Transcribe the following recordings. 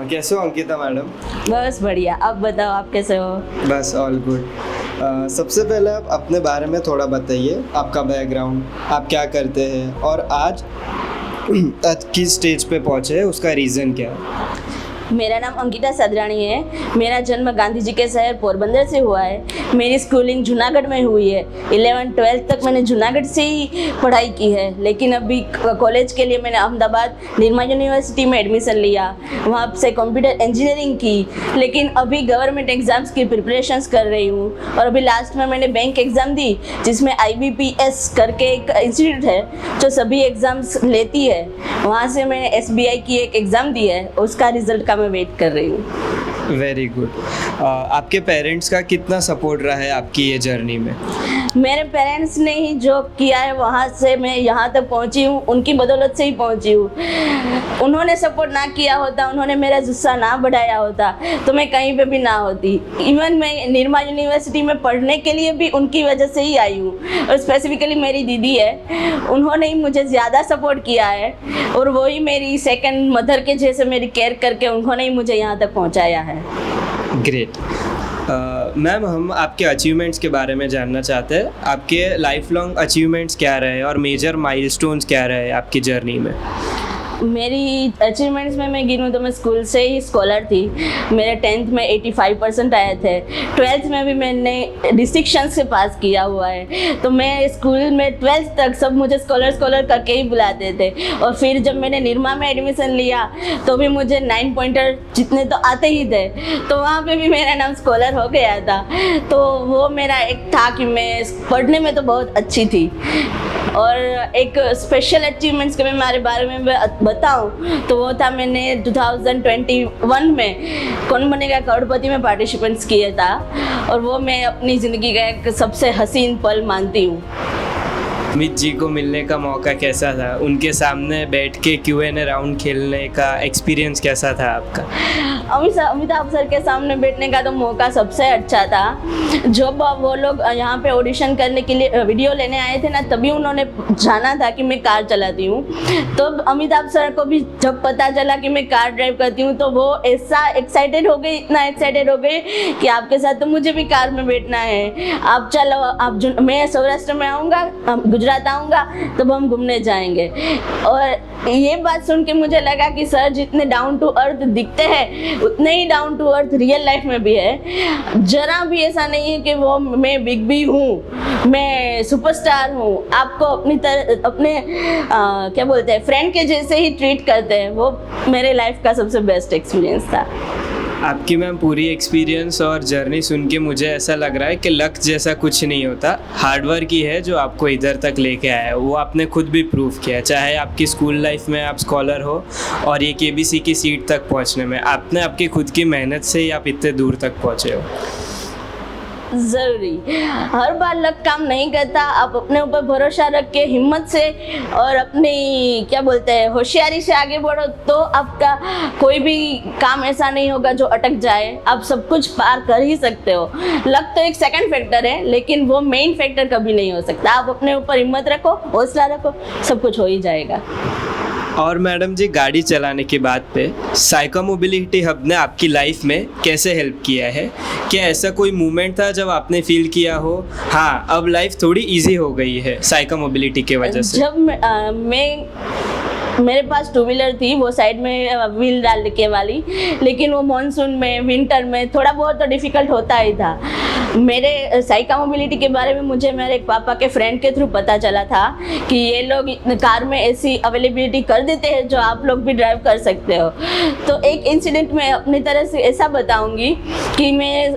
कैसे हो अंकिता मैडम? बस बढ़िया। आप बताओ, आप कैसे हो? बस ऑल गुड। सबसे पहले आप अपने बारे में थोड़ा बताइए, आपका बैकग्राउंड, आप क्या करते हैं और आज किस स्टेज पे पहुँचे, उसका रीज़न क्या है? मेरा नाम अंकिता सदरानी है। मेरा जन्म गांधी जी के शहर पोरबंदर से हुआ है। मेरी स्कूलिंग जूनागढ़ में हुई है। 11-12 तक मैंने जूनागढ़ से ही पढ़ाई की है, लेकिन अभी कॉलेज के लिए मैंने अहमदाबाद निर्मा यूनिवर्सिटी में एडमिशन लिया। वहाँ से कंप्यूटर इंजीनियरिंग की, लेकिन अभी गवर्नमेंट एग्ज़ाम्स की प्रिपरेशंस कर रही हूँ। और अभी लास्ट में मैंने बैंक एग्ज़ाम दी, जिसमें IBPS करके एक इंस्टीट्यूट है जो सभी एग्ज़ाम्स लेती है। वहाँ से मैंने SBI की एक एग्ज़ाम दी है, उसका रिजल्ट का मैं वेट कर रही हूँ। Very good. आपके पेरेंट्स का कितना सपोर्ट रहा है आपकी ये जर्नी में? मेरे पेरेंट्स ने ही जो किया है, वहाँ से मैं यहाँ तक पहुँची हूँ, उनकी बदौलत से ही पहुँची हूँ। उन्होंने सपोर्ट ना किया होता, उन्होंने मेरा जुस्सा ना बढ़ाया होता, तो मैं कहीं पे भी ना होती। इवन मैं निर्मा यूनिवर्सिटी में पढ़ने के लिए भी उनकी वजह से ही आई हूँ। और स्पेसिफिकली मेरी दीदी है, उन्होंने ही मुझे ज़्यादा सपोर्ट किया है, और वही मेरी सेकंड मदर के जैसे मेरी केयर करके उन्होंने ही मुझे यहाँ तक पहुँचाया है। ग्रेट। मैम, हम आपके अचीवमेंट्स के बारे में जानना चाहते हैं। आपके लाइफ लॉन्ग अचीवमेंट्स क्या रहे और मेजर माइलस्टोन्स क्या रहे आपकी जर्नी में? मेरी अचीवमेंट्स में मैं गिनूँ तो मैं स्कूल से ही स्कॉलर थी। मेरे 10th में 85% आए थे। 12th में भी मैंने डिस्टिंक्शन से पास किया हुआ है। तो मैं स्कूल में 12th तक सब मुझे स्कॉलर करके ही बुलाते थे। और फिर जब मैंने निर्मा में एडमिशन लिया तो भी मुझे 9 पॉइंटर जितने तो आते ही थे, तो वहाँ पे भी मेरा नाम स्कॉलर हो गया था। तो वो मेरा एक था कि मैं पढ़ने में तो बहुत अच्छी थी। और एक स्पेशल अचीवमेंट्स के मैं हमारे बारे में बताऊं तो वो था, मैंने 2021 में कौन बनेगा करोड़पति में पार्टिसिपेंट्स किया था, और वो मैं अपनी ज़िंदगी का एक सबसे हसीन पल मानती हूँ। अमित जी को मिलने का मौका कैसा था? उनके सामने बैठ के Q&A राउंड खेलने का एक्सपीरियंस कैसा था आपका? अमिताभ सर के सामने बैठने का तो मौका सबसे अच्छा था। जब वो लोग यहाँ पे ऑडिशन करने के लिए वीडियो लेने आए थे ना, तभी उन्होंने जाना था कि मैं कार चलाती हूँ। तो अमिताभ सर को भी जब पता चला कि मैं कार ड्राइव करती हूँ, तो वो ऐसा एक्साइटेड हो गए, इतना एक्साइटेड हो गए कि आपके साथ तो मुझे भी कार में बैठना है, आप चलो, आप मैं सौराष्ट्र में आऊँगा, गुजरात आऊँगा, तब हम घूमने जाएंगे। और ये बात सुन के मुझे लगा कि सर जितने डाउन टू अर्थ दिखते हैं, उतने ही down to earth real life में भी है। जरा भी ऐसा नहीं है कि वो मैं बिग बी हूँ, मैं सुपरस्टार हूँ। आपको अपने क्या बोलते हैं, फ्रेंड के जैसे ही ट्रीट करते हैं। वो मेरे लाइफ का सबसे बेस्ट एक्सपीरियंस था। आपकी मैम पूरी एक्सपीरियंस और जर्नी सुन के मुझे ऐसा लग रहा है कि लक जैसा कुछ नहीं होता, हार्डवर्क ही है जो आपको इधर तक लेके आया है। वो आपने खुद भी प्रूव किया, चाहे आपकी स्कूल लाइफ में आप स्कॉलर हो और ये KBC की सीट तक पहुंचने में आपने आपकी खुद की मेहनत से ही आप इतने दूर तक पहुंचे हो। ज़रूरी, हर बार लक काम नहीं करता। आप अपने ऊपर भरोसा रख के हिम्मत से और अपनी क्या बोलते हैं होशियारी से आगे बढ़ो, तो आपका कोई भी काम ऐसा नहीं होगा जो अटक जाए। आप सब कुछ पार कर ही सकते हो। लक तो एक सेकंड फैक्टर है, लेकिन वो मेन फैक्टर कभी नहीं हो सकता। आप अपने ऊपर हिम्मत रखो, हौसला रखो, सब कुछ हो ही जाएगा। और मैडम जी, गाड़ी चलाने की बात पे साइको मोबिलिटी हब ने आपकी लाइफ में कैसे हेल्प किया है? क्या ऐसा कोई मोमेंट था जब आपने फील किया हो, हाँ अब लाइफ थोड़ी इजी हो गई है साइको मोबिलिटी की वजह से? जब मेरे पास 2 व्हीलर थी, वो साइड में व्हील डाल के वाली, लेकिन वो मानसून में, विंटर में थोड़ा बहुत तो डिफ़िकल्ट होता ही था। मेरे साइको मोबिलिटी के बारे में मुझे मेरे एक पापा के फ्रेंड के थ्रू पता चला था कि ये लोग कार में ऐसी अवेलेबिलिटी कर देते हैं जो आप लोग भी ड्राइव कर सकते हो। तो एक इंसिडेंट मैं अपनी तरह से ऐसा बताऊंगी कि मैं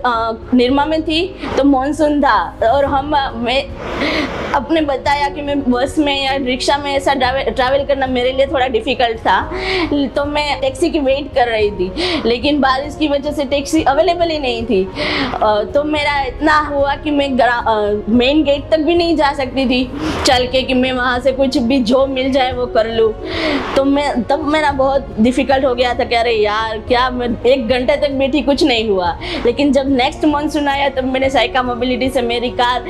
निर्मा में थी, तो मानसून था, और मैं अपने बताया कि मैं बस में या रिक्शा में ऐसा ट्रैवल करना मेरे लिए थोड़ा डिफ़िकल्ट था। तो मैं टैक्सी की वेट कर रही थी, लेकिन बारिश की वजह से टैक्सी अवेलेबल ही नहीं थी। तो मेरा इतना हुआ कि मैं मेन गेट तक भी नहीं जा सकती थी चल के, कि मैं वहाँ से कुछ भी जो मिल जाए वो कर लूँ। तो तब मेरा बहुत डिफ़िकल्ट हो गया था कि अरे यार, क्या मैं 1 घंटे तक बैठी, कुछ नहीं हुआ। लेकिन जब नेक्स्ट मानसून आया तब मैंने साइको मोबिलिटी से मेरी कार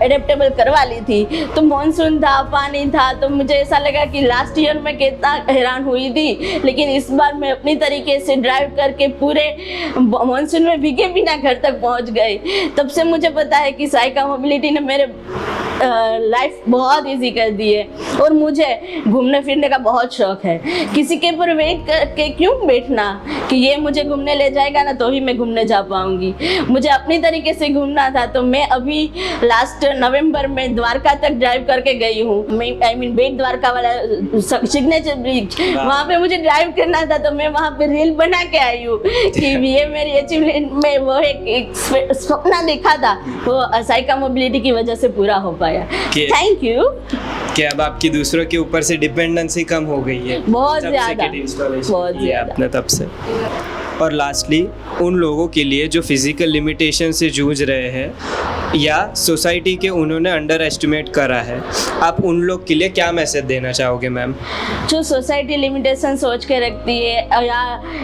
एडेप्टेबल करवा ली थी। तो मानसून था, पानी था, तो मुझे ऐसा लगा कि लास्ट ईयर मैं कितना हैरान हुई थी, लेकिन इस बार मैं अपनी तरीके से ड्राइव करके पूरे मानसून में भीगे बिना घर तक पहुंच गई। तब से मुझे पता है कि साइका मोबिलिटी ने मेरे लाइफ बहुत इजी कर दी है। और मुझे घूमने फिरने का बहुत शौक है। किसी के ऊपर वेट करके क्यों बैठना कि ये मुझे घूमने ले जाएगा ना तो ही मैं घूमने जा पाऊंगी। मुझे अपनी तरीके से घूमना था, तो मैं अभी लास्ट नवंबर में द्वारका तक ड्राइव करके गई हूँ। आई मीन बेट द्वारका वाला सिग्नेचर ब्रिज, वहाँ पे मुझे ड्राइव करना था, तो मैं वहाँ पे रील बना के आई हूँ कि ये मेरी अचीवमेंट में वो एक सपना देखा था, वो साइका मोबिलिटी की वजह से पूरा हो पाया। Thank you. कि अब आपकी दूसरों के ऊपर से डिपेंडेंसी कम हो गई है बहुत जब ज़्यादा, से किट इंस्टॉलेशन बहुत किया ज़्यादा। आपने तब से। और लास्टली उन लोगों के लिए जो फिजिकल लिमिटेशन से जूझ रहे हैं या सोसाइटी के उन्होंने अंडर एस्टिमेट करा है, आप उन लोग के लिए क्या मैसेज देना चाहोगे मैम? जो सोसाइटी लिमिटेशन सोच के रखती है या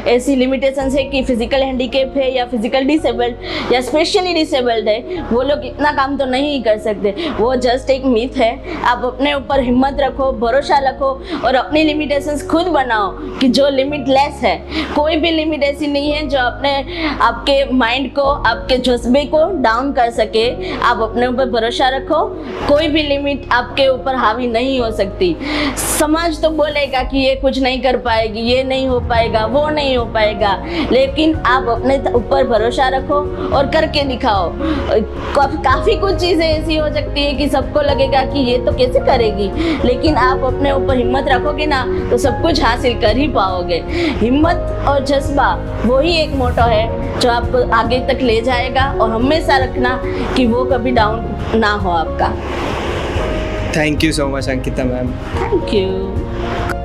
ऐसी लिमिटेशन है कि फिजिकल हैंडीकेप है या फिजिकल डिसेबल्ड या स्पेशली डिसेबल्ड है, वो लोग इतना काम तो नहीं कर सकते। वो जस्ट एक मिथ है। आप अपने ऊपर हिम्मत रखो, भरोसा रखो और अपनी लिमिटेशंस खुद बनाओ कि जो लिमिटलेस है। कोई भी लिमिट ऐसी नहीं है जो आपके माइंड को, आपके जज्बे को डाउन कर सके। आप अपने ऊपर भरोसा रखो, कोई भी लिमिट आपके ऊपर हावी नहीं हो सकती। समाज तो बोलेगा कि ये कुछ नहीं कर पाएगी, ये नहीं हो पाएगा, वो नहीं हो पाएगा, लेकिन आप अपने ऊपर भरोसा रखो और करके दिखाओ। काफ़ी कुछ चीज़ें ऐसी हो सकती है कि सबको लगेगा कि ये तो कैसे करेगी, लेकिन आप अपने ऊपर हिम्मत रखोगे ना तो सब कुछ हासिल कर ही पाओगे। हिम्मत और जज्बा वही एक मोटो है जो आपको आगे तक ले जाएगा, और हमेशा रखना कि वो कभी डाउन ना हो आपका। Thank you so much Ankita ma'am. Thank you.